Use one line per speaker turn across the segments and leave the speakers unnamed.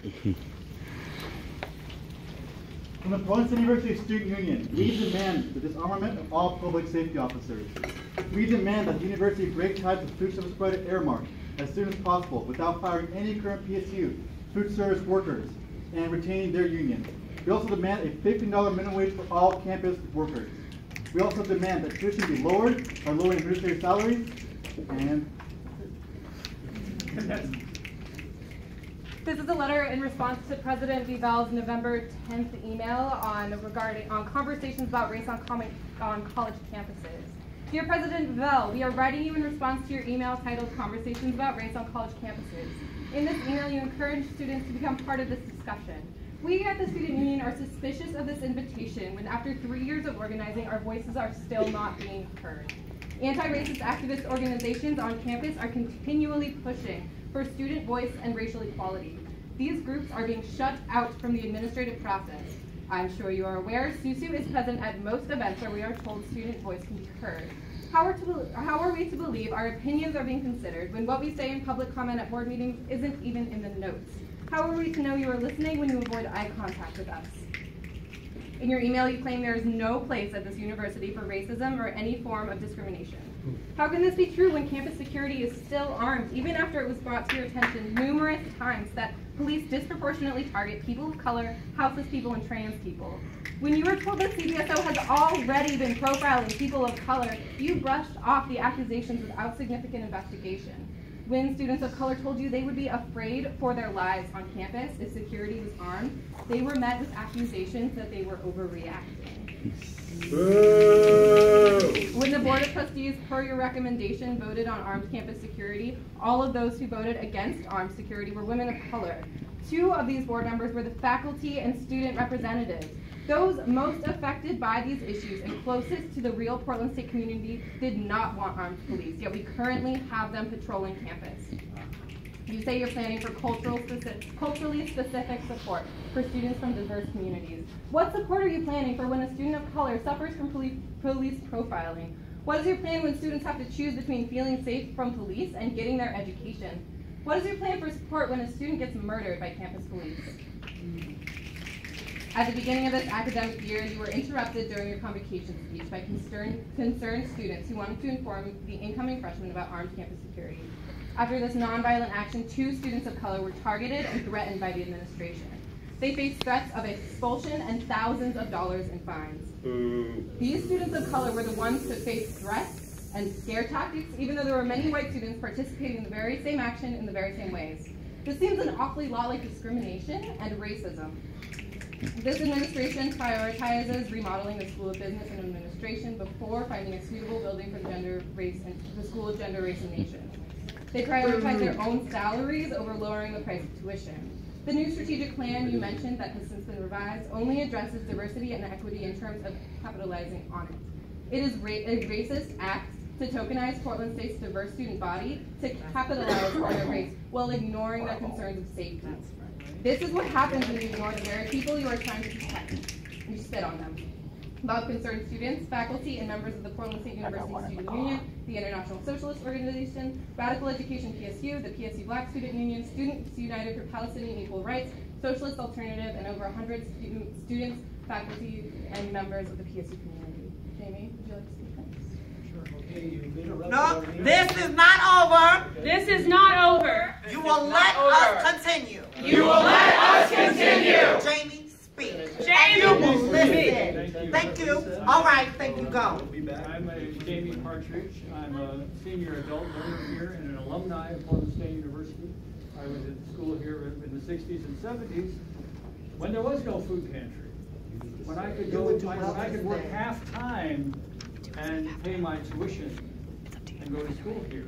From the Portland State University Student Union, we demand the disarmament of all public safety officers. We demand that the university break ties with food service provider Airmark as soon as possible without firing any current PSU food service workers and retaining their union. We also demand a $15 minimum wage for all campus workers. We also demand that tuition be lowered by lowering administrative salaries and
This is a letter in response to President Vival's November 10th email on conversations about race on college campuses. Dear President Vival, we are writing you in response to your email titled Conversations About Race on College Campuses. In this email, you encourage students to become part of this discussion. We at the Student Union are suspicious of this invitation when after 3 years of organizing, our voices are still not being heard. Anti-racist activist organizations on campus are continually pushing for student voice and racial equality. These groups are being shut out from the administrative process. I'm sure you are aware, SUSU is present at most events where we are told student voice can be heard. How are we to believe our opinions are being considered when what we say in public comment at board meetings isn't even in the notes? How are we to know you are listening when you avoid eye contact with us? In your email, you claim there is no place at this university for racism or any form of discrimination. How can this be true when campus security is still armed, even after it was brought to your attention numerous times that police disproportionately target people of color, houseless people, and trans people? When you were told that CPSO has already been profiling people of color, you brushed off the accusations without significant investigation. When students of color told you they would be afraid for their lives on campus if security was armed, they were met with accusations that they were overreacting. When the Board of Trustees, per your recommendation, voted on armed campus security, all of those who voted against armed security were women of color. 2 of these board members were the faculty and student representatives. Those most affected by these issues and closest to the real Portland State community did not want armed police, yet we currently have them patrolling campus. You say you're planning for culturally specific support for students from diverse communities. What support are you planning for when a student of color suffers from police profiling? What is your plan when students have to choose between feeling safe from police and getting their education? What is your plan for support when a student gets murdered by campus police? At the beginning of this academic year, you were interrupted during your convocation speech by concerned students who wanted to inform the incoming freshmen about armed campus security. After this nonviolent action, 2 students of color were targeted and threatened by the administration. They faced threats of expulsion and thousands of dollars in fines. These students of color were the ones to face threats and scare tactics, even though there were many white students participating in the very same action in the very same ways. This seems an awfully lot like discrimination and racism. This administration prioritizes remodeling the School of Business and Administration before finding a suitable building for the School of Gender, Race, and Nation. They prioritize their own salaries over lowering the price of tuition. The new strategic plan you mentioned that has since been revised only addresses diversity and equity in terms of capitalizing on it. It is a racist act to tokenize Portland State's diverse student body to capitalize on their race while ignoring their concerns of safety. This is what happens when you ignore the very people you are trying to protect. You spit on them. About concerned students, faculty, and members of the Portland State University Student Union, the International Socialist Organization, Radical Education PSU, the PSU Black Student Union, Students United for Palestinian Equal Rights, Socialist Alternative, and over 100 students, faculty, and members of the PSU community. Jamie, would you like to speak next?
Sure. Okay, you've interrupted.
No, this is not over.
This is not over.
You will let us continue.
You will let us continue.
Jamie, speak.
Jamie,
and you will listen. Thank you. All right, thank you. Go.
I'm Jamie Partridge. I'm a senior adult learner here and an alumni of Portland State University. I was at school here in the 60s and 70s when there was no food pantry. When I could go, when I could work half-time and pay my tuition and go to school here.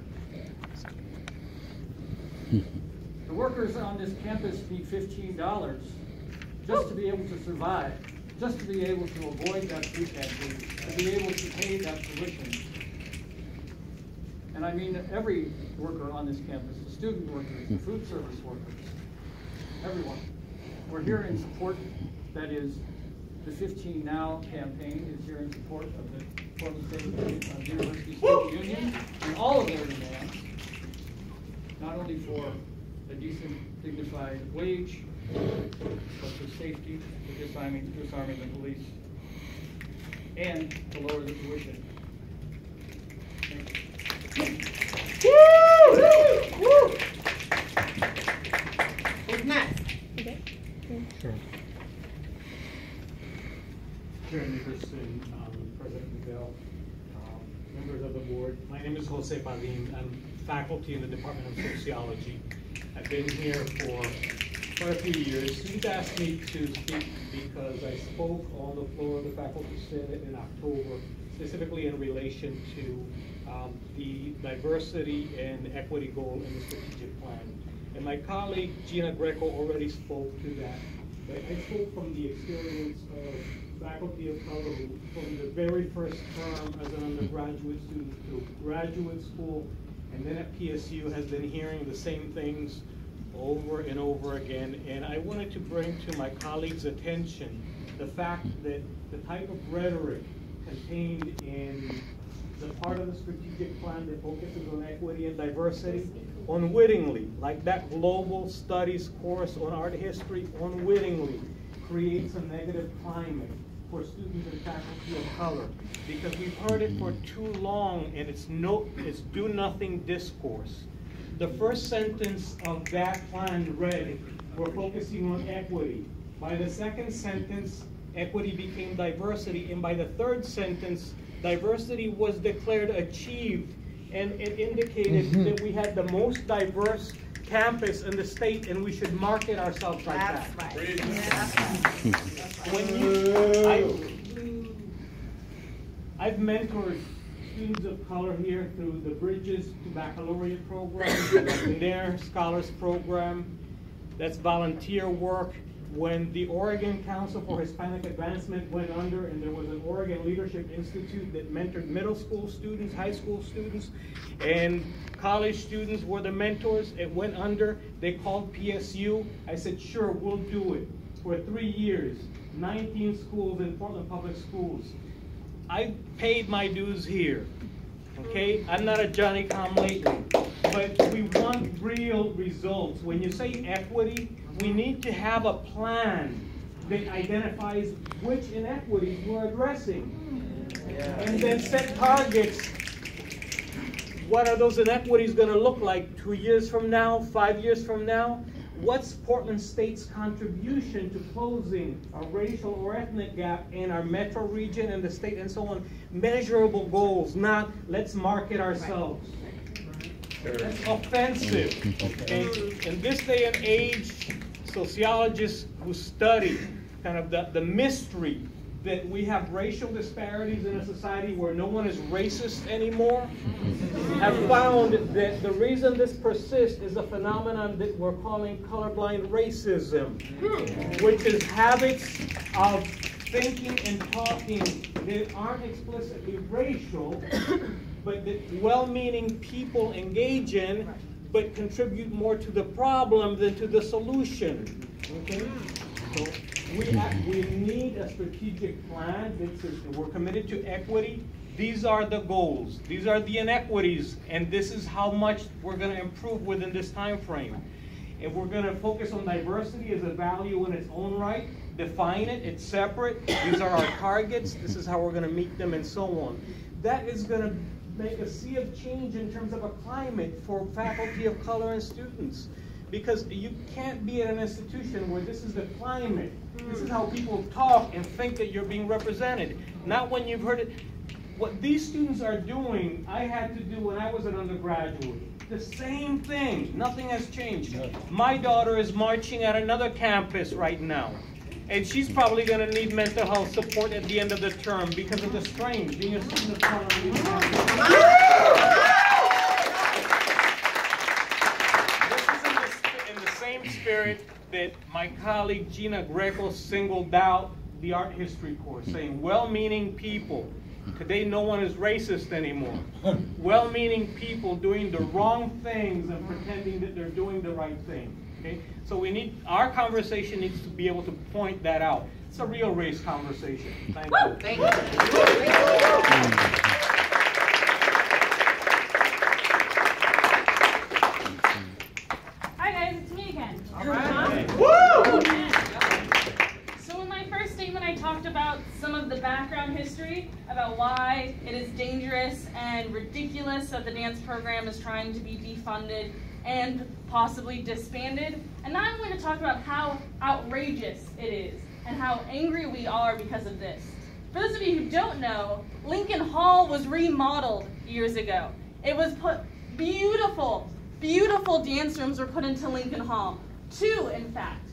The workers on this campus need $15 just to be able to survive, just to be able to avoid that food pantry, to be able to pay that tuition. And I mean every worker on this campus, the student workers, the food service workers, everyone. We're here in support, that is, the 15 Now campaign is here in support of the Portland State University Student Union and all of their demands, not only for a decent, dignified wage, social safety, for disarming the police, and to lower the tuition.
Who's next?
Chairman Nickerson, President Bell, members of the board. My name is Jose Padim. I'm faculty in the Department of Sociology. I've been here for quite a few years. He's asked me to speak because I spoke on the floor of the Faculty Senate in October, specifically in relation to the diversity and equity goal in the strategic plan. And my colleague Gina Greco already spoke to that. But I spoke from the experience of faculty of color who, from the very first term as an undergraduate student to graduate school, and then at PSU has been hearing the same things over and over again. And I wanted to bring to my colleagues' attention the fact that the type of rhetoric contained in the part of the strategic plan that focuses on equity and diversity, unwittingly, like that global studies course on art history, unwittingly creates a negative climate for students and faculty of color, because we've heard it for too long, and it's do nothing discourse. The first sentence of that plan read, we're focusing on equity. By the second sentence, equity became diversity, and by the third sentence, diversity was declared achieved, and it indicated that we had the most diverse campus in the state, and we should market ourselves like that.
That's right.
I've mentored students of color here through the Bridges to Baccalaureate program, the Nair Scholars Program. That's volunteer work. When the Oregon Council for Hispanic Advancement went under, and there was an Oregon Leadership Institute that mentored middle school students, high school students, and college students were the mentors, it went under. They called PSU. I said, sure, we'll do it. For 3 years, 19 schools in Portland Public Schools. I paid my dues here, okay? I'm not a Johnny-come-lately, but we want real results. When you say equity, we need to have a plan that identifies which inequities we're addressing. And then set targets. What are those inequities going to look like 2 years from now, 5 years from now? What's Portland State's contribution to closing a racial or ethnic gap in our metro region and the state and so on? Measurable goals, not let's market ourselves. That's offensive. In this day and age, sociologists who study kind of the mystery that we have racial disparities in a society where no one is racist anymore have found that the reason this persists is a phenomenon that we're calling colorblind racism, which is habits of thinking and talking that aren't explicitly racial, but that well-meaning people engage in, but contribute more to the problem than to the solution. Okay? So we need a strategic plan that says that we're committed to equity. These are the goals. These are the inequities, and this is how much we're going to improve within this time frame. If we're going to focus on diversity as a value in its own right, define it, it's separate. These are our targets. This is how we're going to meet them, and so on. That is going to make a sea of change in terms of a climate for faculty of color and students. Because you can't be at an institution where this is the climate. This is how people talk and think that you're being represented. Not when you've heard it. What these students are doing, I had to do when I was an undergraduate. The same thing. Nothing has changed. My daughter is marching at another campus right now. And she's probably going to need mental health support at the end of the term because of the strain being a student of color. Spirit that my colleague Gina Greco singled out the art history course, saying well-meaning people. Today no one is racist anymore. Well-meaning people doing the wrong things and pretending that they're doing the right thing. Okay? So our conversation needs to be able to point that out. It's a real race conversation. Thank you.
Thank you.
background history about why it is dangerous and ridiculous that the dance program is trying to be defunded and possibly disbanded. And now I'm going to talk about how outrageous it is and how angry we are because of this. For those of you who don't know, Lincoln Hall was remodeled years ago. It was put beautiful dance rooms were put into Lincoln Hall. 2, in fact.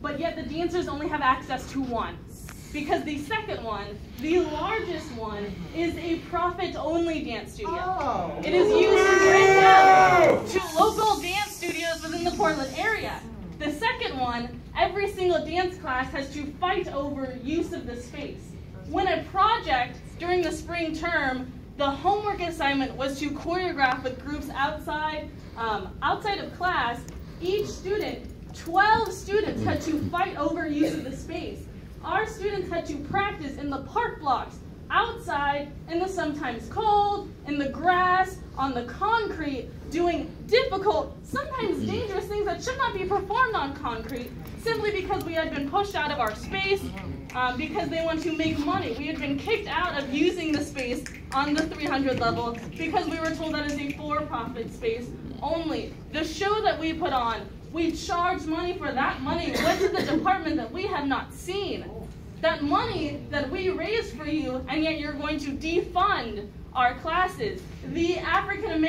But yet the dancers only have access to 1. Because the second one, the largest one, is a profit-only dance studio.
Oh.
It is used to rent out to local dance studios within the Portland area. The second one, every single dance class has to fight over use of the space. When a project during the spring term, the homework assignment was to choreograph with groups outside of class, each student, 12 students, had to fight over use of the space. Our students had to practice in the park blocks, outside, in the sometimes cold, in the grass, on the concrete, doing difficult, sometimes dangerous things that should not be performed on concrete, simply because we had been pushed out of our space, because they want to make money. We had been kicked out of using the space on the 300 level because we were told that is a for-profit space only. The show that we put on, we charged money for that money, went to the department that we have not seen. That money that we raised for you, and yet you're going to defund our classes. The African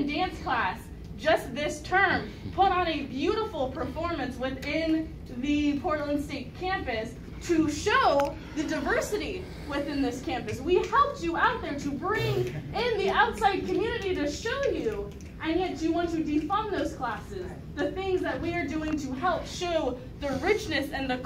dance class, just this term, put on a beautiful performance within the Portland State campus to show the diversity within this campus. We helped you out there to bring in the outside community to show you, and yet you want to defund those classes. The things that we are doing to help show the richness and the